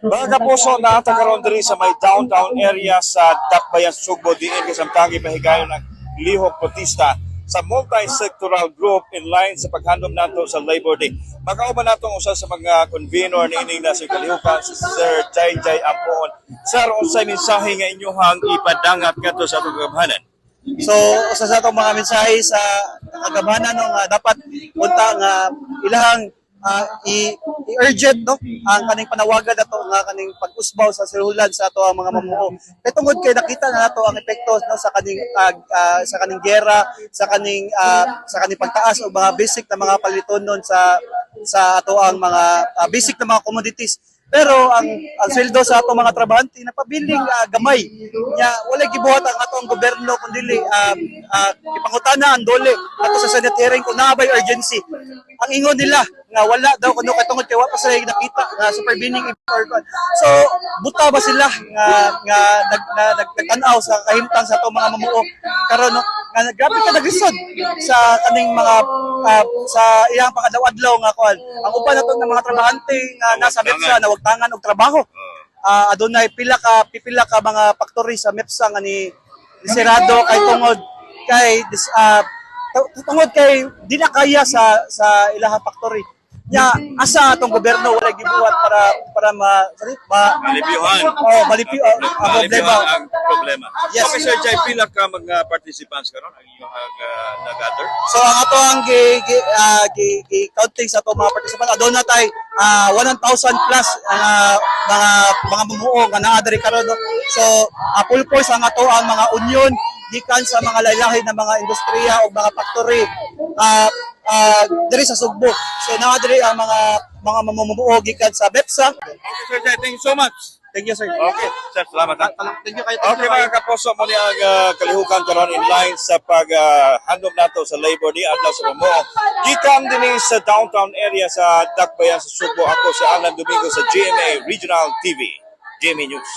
Mga kapuso, naata karon diri sa may downtown area sa Dakbayan, Sugbo, diin kasamtangi pahigayon ng lihok protesta sa multi-sectoral group in line sa paghandom nato sa Labor Day. Makauban nato usa sa mga convenor niining na sa kalihukan si Sir Jai Ampoon. Sir, unsay mensahe nga inyohang ipadangat ngadto sa atong kagamhanan? So, usa sa itong mga mensahe sa kagamanan no, nga dapat punta nga ilahang i-urgent no ang kaning panawagan nato nga kaning pag-usbaw sa silhulan sa ato ang mga mamuo. Kay tungod kay nakita na nato ang epekto no sa kaning gera, sa kaning pagtaas og mga basic na mga palitonon sa ato ang mga basic na mga commodities. Pero ang sweldo sa ato mga trabahante napabiling gamay. Nya wala gibuhat ang atong gobyerno kundi ipangutana ang dole ato sa Senate hearing kung naabay urgency. Ang ingon nila nga wala daw kuno kay tungod kay wa pa sila nakita nga supervening or so buta ba sila nga nagtanaw sa kahimtang sa atong mga mamuo karon no nga grabe ka naglisod sa kaning mga sa iyang pangadlaw-adlaw nga kuan. Ang uban nato ng mga trabahante nga nasa MEPSA na wagtangan og trabaho. Adunay pipila ka mga factory sa MEPSA nga ni sirado kay tungod kay di na kaya sa ilaha factory. Nya asa atong gobyerno wala gibuhat para Malipyuhan. problema. Ang problema. Yes. Okay, Sir Jai, pila ka mga participants karon ang inyong nag-gather? So ang ato ang counting sa ato mga participants aduna tay 1,000 plus mga mamuo nga naa diri karon no. So full force ang ato ang mga union gikan sa mga laylahi na mga industriya o mga factory diri sa Sugbo. So naa diri ang mga mamumuo gikan sa MEPSA. Okay, Sir Jai, thank you so much. Thank you, sir. Okay, sir, salamat ha. Thank you kayo. Okay mga kapuso, muli ang kalihukan karon in line sa paghandom nato sa Labor Day adlaw sa mamuo. Gikan dinhi sa downtown area sa Dakbayan sa Sugbo, ako si Alan Domingo sa GMA Regional TV, GMA News.